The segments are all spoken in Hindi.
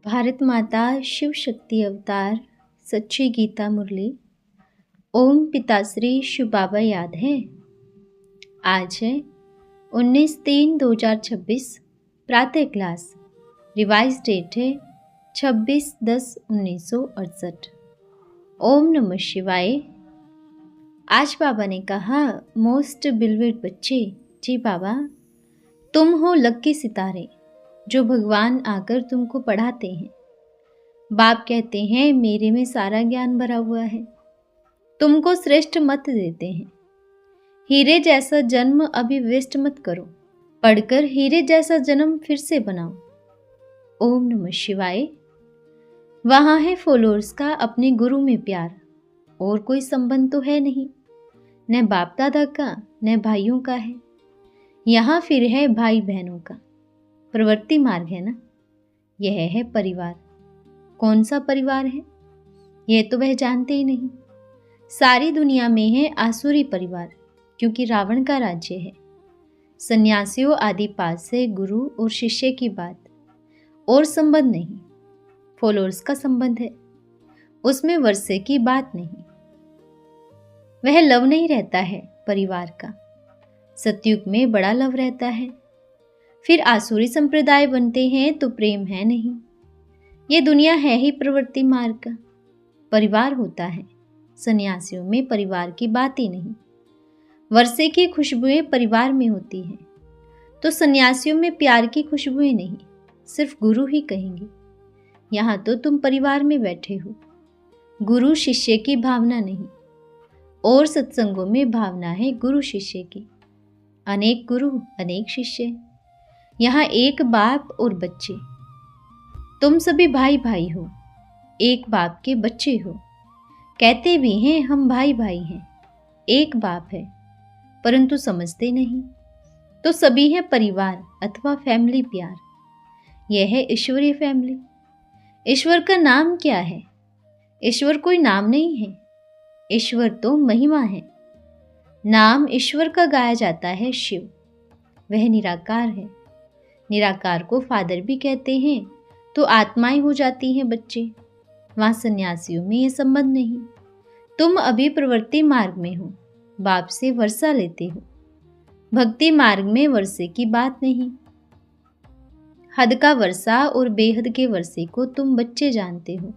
भारत माता शिव शक्ति अवतार सच्ची गीता मुरली। ओम पिताश्री शिव बाबा याद है। आज है 19/3/2026 प्रातः क्लास। रिवाइज डेट है 26/10/1968। ओम नमः शिवाय। आज बाबा ने कहा, मोस्ट बिलवेड बच्चे, जी बाबा, तुम हो लक्की सितारे जो भगवान आकर तुमको पढ़ाते हैं। बाप कहते हैं मेरे में सारा ज्ञान भरा हुआ है, तुमको श्रेष्ठ मत देते हैं। हीरे जैसा जन्म अभी वेस्ट मत करो, पढ़कर हीरे जैसा जन्म फिर से बनाओ। ओम नमः शिवाय। वहाँ है फॉलोअर्स का अपने गुरु में प्यार, और कोई संबंध तो है नहीं, न बाप दादा का न भाइयों का है। यहाँ फिर है भाई बहनों का प्रवृत्ति मार्ग है ना। यह है परिवार। कौन सा परिवार है यह तो वह जानते ही नहीं। सारी दुनिया में है आसुरी परिवार, क्योंकि रावण का राज्य है। सन्यासियों आदि पास से गुरु और शिष्य की बात, और संबंध नहीं। फॉलोअर्स का संबंध है, उसमें वर्षे की बात नहीं। वह लव नहीं रहता है परिवार का। सतयुग में बड़ा लव रहता है, फिर आसुरी संप्रदाय बनते हैं तो प्रेम है नहीं। ये दुनिया है ही प्रवृत्ति मार्ग का। परिवार होता है, सन्यासियों में परिवार की बात ही नहीं। वर्षे की खुशबुएं परिवार में होती हैं, तो सन्यासियों में प्यार की खुशबुएं नहीं, सिर्फ गुरु ही कहेंगे। यहाँ तो तुम परिवार में बैठे हो, गुरु शिष्य की भावना नहीं। और सत्संगों में भावना है गुरु शिष्य की। अनेक गुरु अनेक शिष्य, यहाँ एक बाप और बच्चे। तुम सभी भाई भाई हो, एक बाप के बच्चे हो। कहते भी हैं हम भाई भाई हैं, एक बाप है, परंतु समझते नहीं। तो सभी हैं परिवार अथवा फैमिली प्यार। यह है ईश्वरीय फैमिली। ईश्वर का नाम क्या है? ईश्वर कोई नाम नहीं है, ईश्वर तो महिमा है। नाम ईश्वर का गाया जाता है शिव। वह निराकार है। निराकार को फादर भी कहते हैं, तो आत्माएं हो जाती हैं बच्चे। वहाँ सन्यासियों में ये संबंध नहीं। तुम अभी प्रवृत्ति मार्ग में हो, बाप से वर्षा लेते हो। भक्ति मार्ग में वर्षे की बात नहीं। हद का वर्षा और बेहद के वर्षे को तुम बच्चे जानते हो।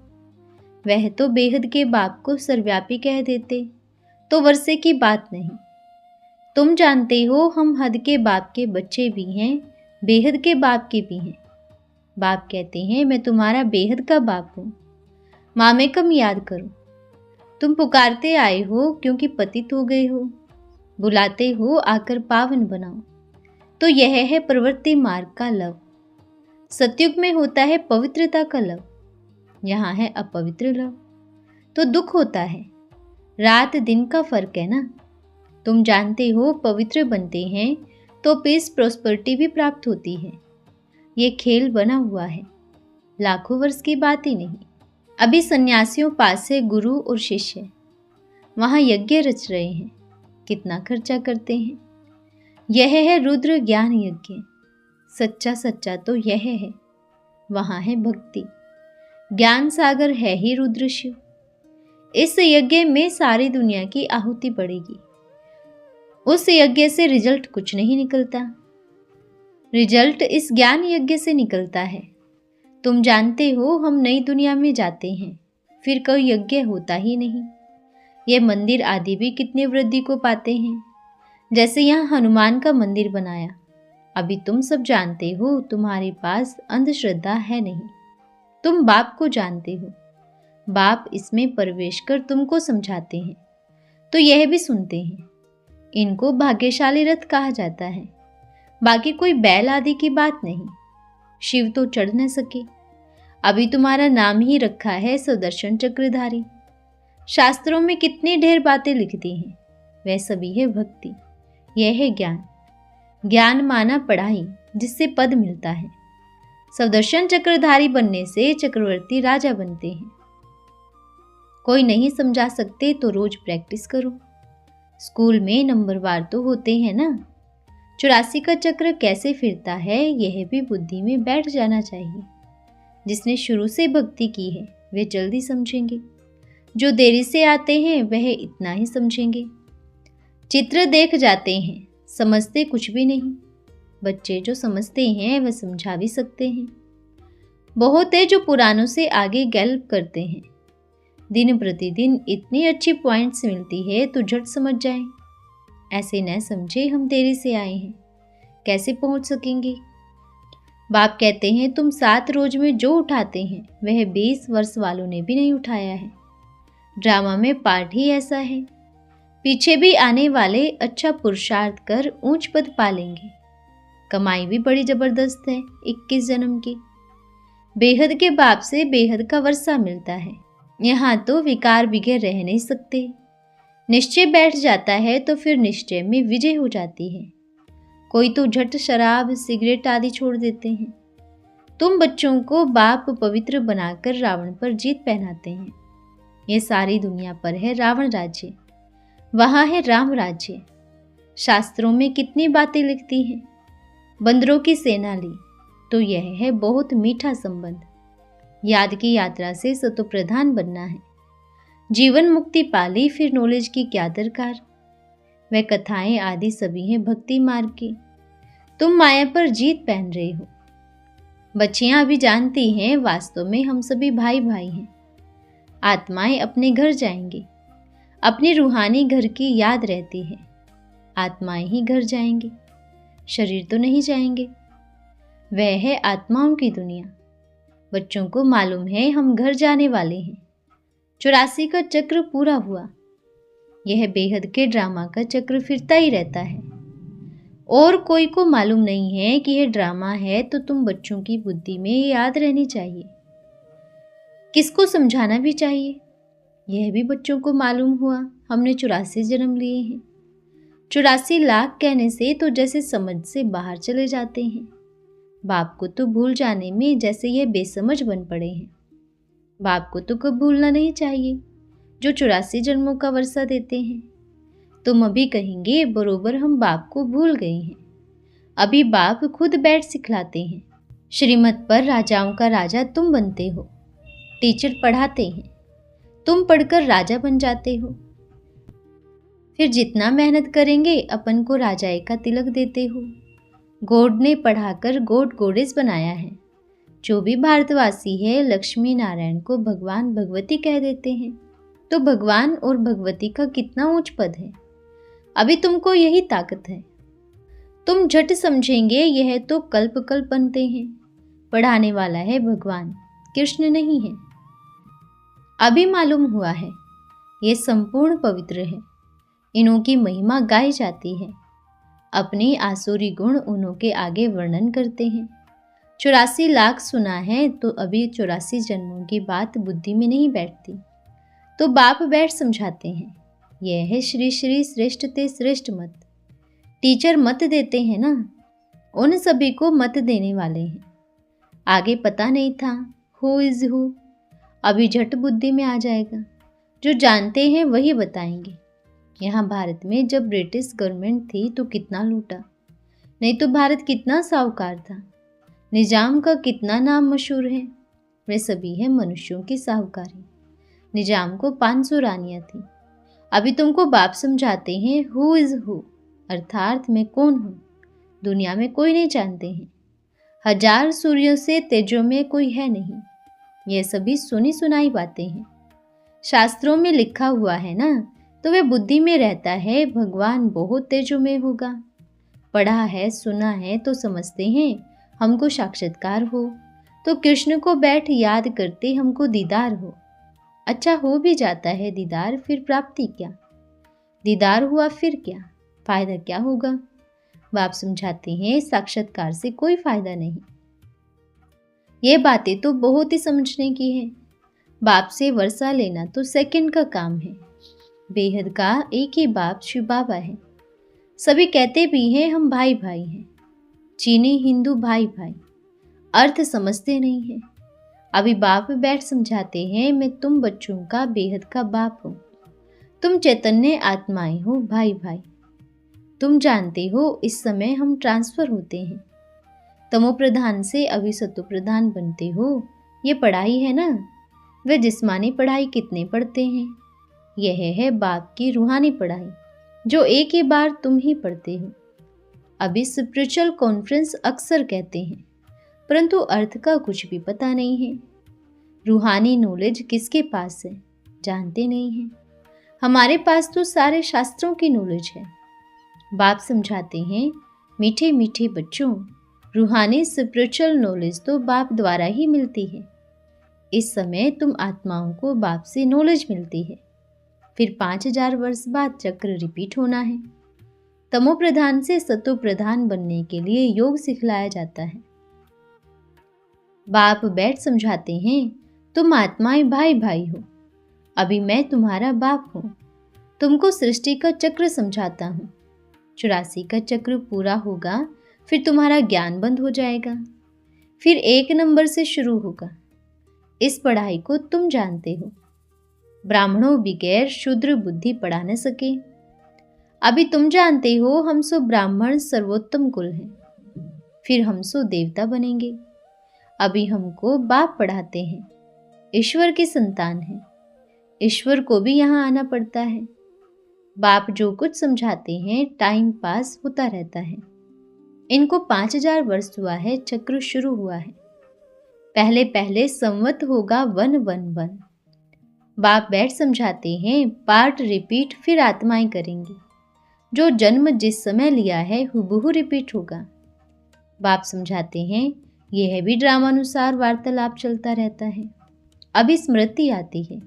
वह तो बेहद के बाप को सर्वव्यापी कह देते, तो वर्षे की बात नहीं। तुम जानते हो हम हद के बाप के बच्चे भी हैं, बेहद के बाप के भी हैं। बाप कहते हैं मैं तुम्हारा बेहद का बाप हूँ, माँ में कम याद करो। तुम पुकारते आए हो क्योंकि पतित हो गए हो, बुलाते हो आकर पावन बनाओ। तो यह है प्रवृत्ति मार्ग का लव। सतयुग में होता है पवित्रता का लव, यहाँ है अपवित्र लव। तो दुख होता है, रात दिन का फर्क है ना। तुम जानते हो पवित्र बनते हैं तो पीस प्रॉस्पेरिटी भी प्राप्त होती है। ये खेल बना हुआ है, लाखों वर्ष की बात ही नहीं। अभी सन्यासियों पास है गुरु और शिष्य, वहाँ यज्ञ रच रहे हैं। कितना खर्चा करते हैं। यह है रुद्र ज्ञान यज्ञ। सच्चा सच्चा तो यह है। वहाँ है भक्ति। ज्ञान सागर है ही रुद्र शिव। इस यज्ञ में सारी दुनिया की आहुति पड़ेगी। उस यज्ञ से रिजल्ट कुछ नहीं निकलता, रिजल्ट इस ज्ञान यज्ञ से निकलता है। तुम जानते हो हम नई दुनिया में जाते हैं, फिर कोई यज्ञ होता ही नहीं। ये मंदिर आदि भी कितने वृद्धि को पाते हैं, जैसे यहाँ हनुमान का मंदिर बनाया। अभी तुम सब जानते हो तुम्हारे पास अंधश्रद्धा है नहीं। तुम बाप को जानते हो, बाप इसमें प्रवेश कर तुमको समझाते हैं, तो यह भी सुनते हैं। इनको भाग्यशाली रथ कहा जाता है। बाकी कोई बैल आदि की बात नहीं। शिव तो चढ़ न सके। अभी तुम्हारा नाम ही रखा है सुदर्शन चक्रधारी। शास्त्रों में कितनी ढेर बातें लिखती हैं, वह सभी है भक्ति। यह है ज्ञान। ज्ञान माना पढ़ाई, जिससे पद मिलता है। सुदर्शन चक्रधारी बनने से चक्रवर्ती राजा बनते हैं। कोई नहीं समझा सकते तो रोज प्रैक्टिस करो। स्कूल में नंबरवार तो होते हैं ना। 84 का चक्र कैसे फिरता है, यह भी बुद्धि में बैठ जाना चाहिए। जिसने शुरू से भक्ति की है वे जल्दी समझेंगे, जो देरी से आते हैं वह इतना ही समझेंगे। चित्र देख जाते हैं, समझते कुछ भी नहीं। बच्चे जो समझते हैं वह समझा भी सकते हैं। बहुत है जो पुरानों से आगे गैल्प करते हैं। दिन प्रतिदिन इतनी अच्छी पॉइंट्स मिलती है तो झट समझ जाएं। ऐसे न समझे हम देरी से आए हैं, कैसे पहुंच सकेंगे। बाप कहते हैं तुम 7 रोज में जो उठाते हैं वह 20 वर्ष वालों ने भी नहीं उठाया है। ड्रामा में पार्ट ही ऐसा है। पीछे भी आने वाले अच्छा पुरुषार्थ कर ऊंच पद पालेंगे। कमाई भी बड़ी जबरदस्त है 21 जन्म की। बेहद के बाप से बेहद का वर्षा मिलता है। यहाँ तो विकार बिगैर रह नहीं सकते। निश्चय बैठ जाता है तो फिर निश्चय में विजय हो जाती है। कोई तो झट शराब सिगरेट आदि छोड़ देते हैं। तुम बच्चों को बाप पवित्र बनाकर रावण पर जीत पहनाते हैं। ये सारी दुनिया पर है रावण राज्य, वहाँ है राम राज्य। शास्त्रों में कितनी बातें लिखती हैं। बंदरों की सेना ली तो यह है बहुत मीठा संबंध। याद की यात्रा से सतोप्रधान बनना है। जीवन मुक्ति पाली फिर नॉलेज की क्या दरकार। वह कथाएं आदि सभी हैं भक्ति मार्ग की। तुम माया पर जीत पहन रहे हो। बच्चियां अभी जानती हैं वास्तव में हम सभी भाई भाई हैं। आत्माएं अपने घर जाएंगी। अपनी रूहानी घर की याद रहती है। आत्माएं ही घर जाएंगी, शरीर तो नहीं जाएंगे। वह है आत्माओं की दुनिया। बच्चों को मालूम है हम घर जाने वाले हैं। 84 का चक्र पूरा हुआ। यह बेहद के ड्रामा का चक्र फिरता ही रहता है। और कोई को मालूम नहीं है कि यह ड्रामा है तो तुम बच्चों की बुद्धि में याद रहनी चाहिए। किसको समझाना भी चाहिए। यह भी बच्चों को मालूम हुआ हमने 84 जन्म लिए हैं। 84 लाख कहने से तो जैसे समझ से बाहर चले जाते हैं। बाप को तो भूल जाने में जैसे यह बेसमझ बन पड़े हैं। बाप को तो कब भूलना नहीं चाहिए जो 84 जन्मों का वर्षा देते हैं। तुम अभी कहेंगे बरोबर हम बाप को भूल गए हैं। अभी बाप खुद बैठ सिखलाते हैं। श्रीमत पर राजाओं का राजा तुम बनते हो। टीचर पढ़ाते हैं, तुम पढ़कर राजा बन जाते हो। फिर जितना मेहनत करेंगे अपन को राजाए का तिलक देते हो। गॉड ने पढ़ाकर गॉड गॉडेस बनाया है। जो भी भारतवासी है लक्ष्मी नारायण को भगवान भगवती कह देते हैं। तो भगवान और भगवती का कितना ऊंच पद है। अभी तुमको यही ताकत है। तुम झट समझेंगे यह तो कल्प कल्प बनते हैं। पढ़ाने वाला है भगवान, कृष्ण नहीं है। अभी मालूम हुआ है ये संपूर्ण पवित्र है। इन्हों की महिमा गाई जाती है। अपने आसुरी गुण उन्हों के आगे वर्णन करते हैं। 84 लाख सुना है तो अभी 84 जन्मों की बात बुद्धि में नहीं बैठती। तो बाप बैठ समझाते हैं। यह है श्री श्री श्रेष्ठ ते श्रेष्ठ मत। टीचर मत देते हैं ना, उन सभी को मत देने वाले हैं। आगे पता नहीं था हु इज हु, अभी झट बुद्धि में आ जाएगा। जो जानते हैं वही बताएंगे। यहाँ भारत में जब ब्रिटिश गवर्नमेंट थी तो कितना लूटा, नहीं तो भारत कितना साहूकार था। निजाम का कितना नाम मशहूर है। वे सभी है मनुष्यों की साहूकारी। निजाम को 500 रानियाँ थी। अभी तुमको बाप समझाते हैं हु इज हु, अर्थात मैं कौन हूँ। दुनिया में कोई नहीं जानते हैं। 1000 सूर्यों से तेजों में कोई है नहीं। ये सभी सुनी सुनाई बातें हैं। शास्त्रों में लिखा हुआ है ना, तो वे बुद्धि में रहता है भगवान बहुत तेजों में होगा। पढ़ा है सुना है तो समझते हैं हमको साक्षात्कार हो। तो कृष्ण को बैठ याद करते हमको दीदार हो। अच्छा हो भी जाता है दीदार, फिर प्राप्ति क्या। दीदार हुआ फिर क्या, फायदा क्या होगा। बाप समझाते हैं साक्षात्कार से कोई फायदा नहीं। ये बातें तो बहुत ही समझने की है। बाप से वर्षा लेना तो सेकंड का काम है। बेहद का एक ही बाप शिव बाबा है। सभी कहते भी हैं हम भाई भाई हैं। चीनी हिंदू भाई भाई, अर्थ समझते नहीं हैं। अभी बाप बैठ समझाते हैं मैं तुम बच्चों का बेहद का बाप हूँ। तुम चैतन्य आत्माएं हो भाई भाई। तुम जानते हो इस समय हम ट्रांसफर होते हैं। तमो प्रधान से अभी सतो प्रधान बनते हो ये पढ़ाई है ना, वे जिस्मानी पढ़ाई कितने पढ़ते हैं? यह है बाप की रूहानी पढ़ाई, जो एक ही बार तुम ही पढ़ते हो। अभी स्पिरिचुअल कॉन्फ्रेंस अक्सर कहते हैं, परंतु अर्थ का कुछ भी पता नहीं है। रूहानी नॉलेज किसके पास है, जानते नहीं हैं। हमारे पास तो सारे शास्त्रों की नॉलेज है। बाप समझाते हैं, मीठे मीठे बच्चों, रूहानी स्पिरिचुअल नॉलेज तो बाप द्वारा ही मिलती है। इस समय तुम आत्माओं को बाप से नॉलेज मिलती है। फिर 5000 वर्ष बाद चक्र रिपीट होना है। तमो प्रधान से सतो प्रधान बनने के लिए योग सिखलाया जाता है। बाप बैठ समझाते हैं, तुम आत्माएं भाई भाई हो। अभी मैं तुम्हारा बाप हूँ। तुमको सृष्टि का चक्र समझाता हूँ। 84 का चक्र पूरा होगा, फिर तुम्हारा ज्ञान बंद हो जाएगा। फिर 1 नंबर से शुरू होगा। इस पढ़ाई को तुम जानते हो। ब्राह्मणों बगैर शूद्र बुद्धि पढ़ा न सके। अभी तुम जानते हो, हम सो ब्राह्मण सर्वोत्तम कुल हैं। फिर हम सो देवता बनेंगे। अभी हमको बाप पढ़ाते हैं, ईश्वर की संतान है। ईश्वर को भी यहाँ आना पड़ता है। बाप जो कुछ समझाते हैं, टाइम पास होता रहता है। इनको 5000 वर्ष हुआ है, चक्र शुरू हुआ है। पहले पहले संवत होगा 111। बाप बैठ समझाते हैं, पार्ट रिपीट फिर आत्माएं करेंगी। जो जन्म जिस समय लिया है हुबहू रिपीट होगा। बाप समझाते हैं, यह भी ड्रामानुसार वार्तालाप चलता रहता है। अभी स्मृति आती है,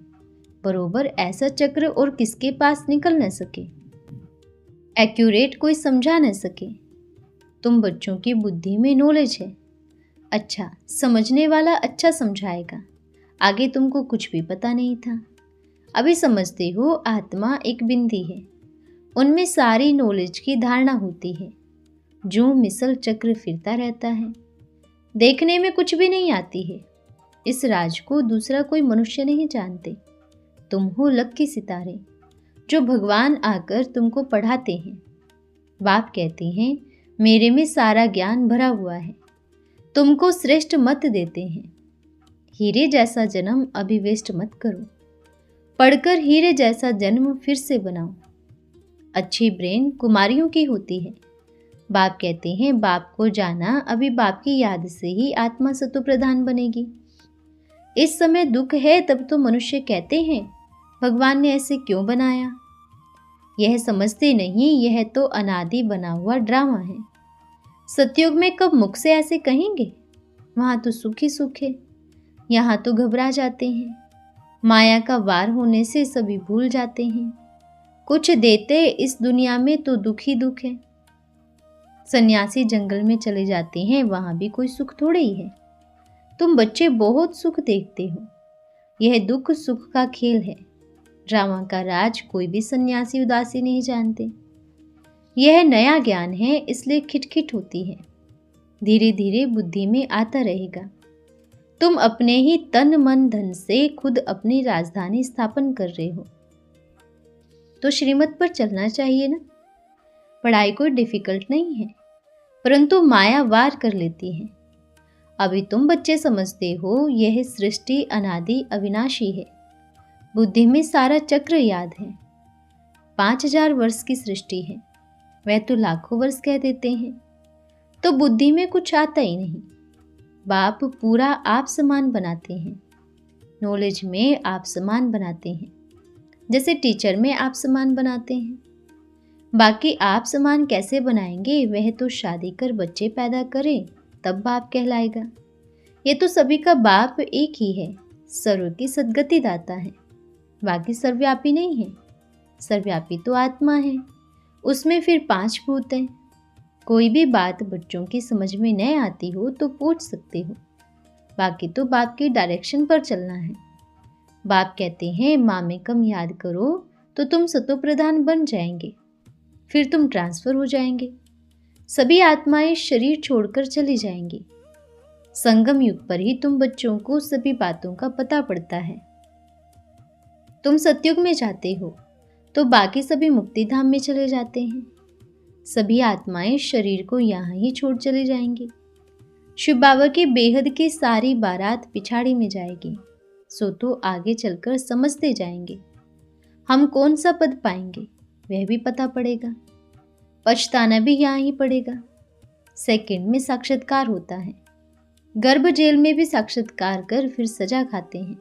बरोबर ऐसा चक्र और किसके पास निकल न सके, एक्यूरेट कोई समझा न सके। तुम बच्चों की बुद्धि में नॉलेज है। अच्छा समझने वाला अच्छा समझाएगा। आगे तुमको कुछ भी पता नहीं था। अभी समझते हो, आत्मा एक बिंदी है, उनमें सारी नॉलेज की धारणा होती है। जो मिसल चक्र फिरता रहता है, देखने में कुछ भी नहीं आती है। इस राज को दूसरा कोई मनुष्य नहीं जानते। तुम हो लक्की सितारे, जो भगवान आकर तुमको पढ़ाते हैं। बाप कहते हैं, मेरे में सारा ज्ञान भरा हुआ है। तुमको श्रेष्ठ मत देते हैं। हीरे जैसा जन्म अभी वेस्ट मत करो। पढ़कर हीरे जैसा जन्म फिर से बनाओ। अच्छी ब्रेन कुमारियों की होती है। बाप कहते हैं, बाप को जाना, अभी बाप की याद से ही आत्मा सतो प्रधान बनेगी। इस समय दुख है, तब तो मनुष्य कहते हैं, भगवान ने ऐसे क्यों बनाया। यह समझते नहीं, यह तो अनादि बना हुआ ड्रामा है। सतयुग में कब मुख से ऐसे कहेंगे। वहाँ तो सुख ही सुख है, यहाँ तो घबरा जाते हैं। माया का वार होने से सभी भूल जाते हैं। कुछ देते इस दुनिया में तो दुख ही दुख है। सन्यासी जंगल में चले जाते हैं, वहाँ भी कोई सुख थोड़े ही है। तुम बच्चे बहुत सुख देखते हो। यह दुख सुख का खेल है। ड्रामा का राज कोई भी सन्यासी उदासी नहीं जानते। यह नया ज्ञान है, इसलिए खिटखिट होती है। धीरे धीरे बुद्धि में आता रहेगा। तुम अपने ही तन मन धन से खुद अपनी राजधानी स्थापन कर रहे हो, तो श्रीमत पर चलना चाहिए ना। पढ़ाई कोई डिफिकल्ट नहीं है, परंतु माया वार कर लेती है। अभी तुम बच्चे समझते हो, यह सृष्टि अनादि अविनाशी है। बुद्धि में सारा चक्र याद है। 5000 वर्ष की सृष्टि है, वह तो लाखों वर्ष कह देते हैं, तो बुद्धि में कुछ आता ही नहीं। बाप पूरा आप समान बनाते हैं। नॉलेज में आप समान बनाते हैं, जैसे टीचर में आप समान बनाते हैं। बाकी आप समान कैसे बनाएंगे, वह तो शादी कर बच्चे पैदा करें तब बाप कहलाएगा। ये तो सभी का बाप एक ही है, सर्व की सद्गति दाता है। बाकी सर्वव्यापी नहीं है। सर्वव्यापी तो आत्मा है, उसमें फिर 5 भूत हैं। कोई भी बात बच्चों की समझ में न आती हो तो पूछ सकते हो। बाकी तो बाप की डायरेक्शन पर चलना है। बाप कहते हैं, माँ में कम याद करो तो तुम सतो प्रधान बन जाएंगे। फिर तुम ट्रांसफर हो जाएंगे। सभी आत्माएं शरीर छोड़कर चली जाएंगी। संगम युग पर ही तुम बच्चों को सभी बातों का पता पड़ता है। तुम सतयुग में जाते हो तो बाकी सभी मुक्ति धाम में चले जाते हैं। सभी आत्माएं शरीर को यहाँ ही छोड़ चली जाएंगी। शिव बाबा की बेहद की सारी बारात पिछाड़ी में जाएगी, सो तो आगे चलकर समझते जाएंगे। हम कौन सा पद पाएंगे वह भी पता पड़ेगा, पछताना भी यहाँ ही पड़ेगा। सेकंड में साक्षात्कार होता है। गर्भ जेल में भी साक्षात्कार कर फिर सजा खाते हैं।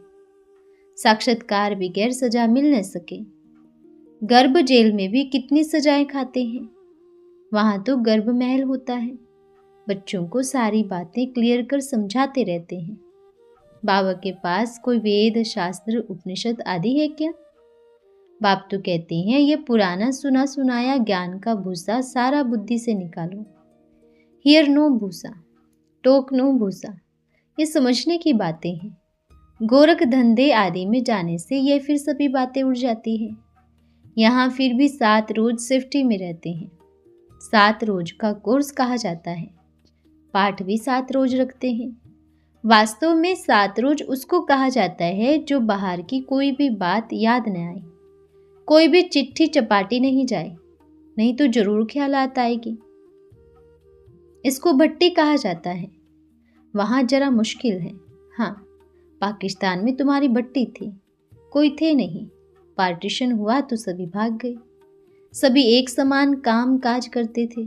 साक्षात्कार बगैर सजा मिल न सके। गर्भ जेल में भी कितनी सजाएं खाते हैं। वहां तो गर्भ महल होता है, बच्चों को सारी बातें क्लियर कर समझाते रहते हैं। बाबा के पास कोई वेद शास्त्र उपनिषद आदि है क्या? बाप तो कहते हैं ये पुराना सुना सुनाया ज्ञान का भूसा सारा बुद्धि से निकालो। हियर नो भूसा, टोक नो भूसा, ये समझने की बातें हैं। गोरख धंधे आदि में जाने से ये फिर सभी बातें उड़ जाती हैं। यहाँ फिर भी 7 रोज सेफ्टी में रहते हैं। 7 रोज का कोर्स कहा जाता है। पाठ भी 7 रोज रखते हैं। वास्तव में 7 रोज उसको कहा जाता है जो बाहर की कोई भी बात याद न आए, कोई भी चिट्ठी चपाटी नहीं जाए, नहीं तो जरूर ख्यालात आएगी। इसको भट्टी कहा जाता है। वहां जरा मुश्किल है। हाँ, पाकिस्तान में तुम्हारी भट्टी थी, कोई थे नहीं। पार्टीशन हुआ तो सभी भाग गए। सभी एक समान काम काज करते थे।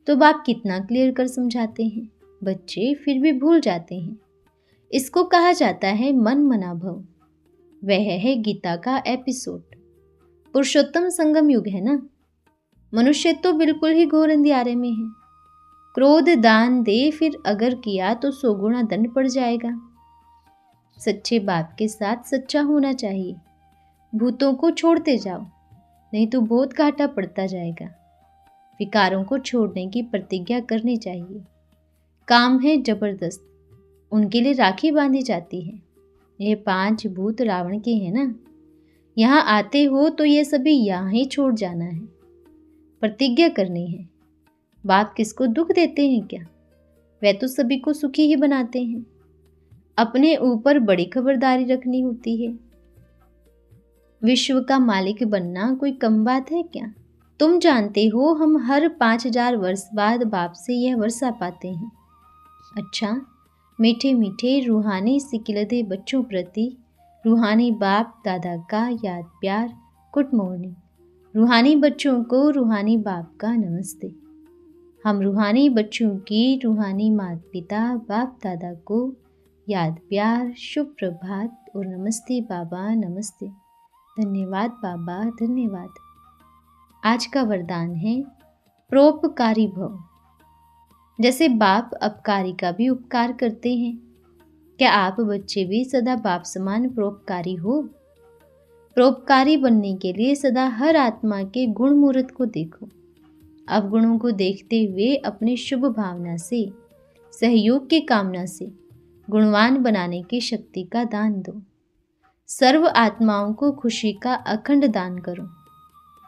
तो बाप कितना क्लियर कर समझाते हैं, बच्चे फिर भी भूल जाते हैं। इसको कहा जाता है मन मना भव। वह है गीता का एपिसोड। पुरुषोत्तम संगम युग है ना। मनुष्य तो बिल्कुल ही घोर अंधियारे में है। क्रोध दान दे, फिर अगर किया तो 100 गुना दंड पड़ जाएगा। सच्चे बाप के साथ सच्चा होना चाहिए। भूतों को छोड़ते जाओ, नहीं तो बहुत घाटा पड़ता जाएगा। विकारों को छोड़ने की प्रतिज्ञा करनी चाहिए। काम है जबरदस्त, उनके लिए राखी बांधी जाती है। ये 5 भूत रावण के हैं ना। यहाँ आते हो तो ये सभी यहाँ ही छोड़ जाना है। प्रतिज्ञा करनी है। बाप किसको दुख देते हैं क्या? वह तो सभी को सुखी ही बनाते हैं। अपने ऊपर बड़ी खबरदारी रखनी होती है। विश्व का मालिक बनना कोई कम बात है क्या? तुम जानते हो हम हर 5000 वर्ष बाद बाप से यह वर्षा पाते हैं। अच्छा, मीठे मीठे रूहानी सिकिलदे बच्चों प्रति रूहानी बाप दादा का याद प्यार। Good morning. रूहानी बच्चों को रूहानी बाप का नमस्ते। हम रूहानी बच्चों की रूहानी माता पिता बाप दादा को याद प्यार, शुभ प्रभात और नमस्ते बाबा नमस्ते। धन्यवाद बाबा धन्यवाद। आज का वरदान है परोपकारी भव। जैसे बाप अपकारी का भी उपकार करते हैं, क्या आप बच्चे भी सदा बाप समान परोपकारी हो? परोपकारी बनने के लिए सदा हर आत्मा के गुण मुहूर्त को देखो। अवगुणों को देखते हुए अपने शुभ भावना से, सहयोग की कामना से गुणवान बनाने की शक्ति का दान दो। सर्व आत्माओं को खुशी का अखंड दान करो।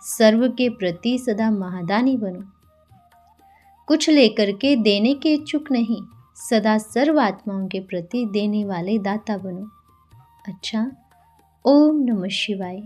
सर्व के प्रति सदा महादानी बनो। कुछ लेकर के देने के इच्छुक नहीं, सदा सर्व आत्माओं के प्रति देने वाले दाता बनो। अच्छा, ओम नमः शिवाय।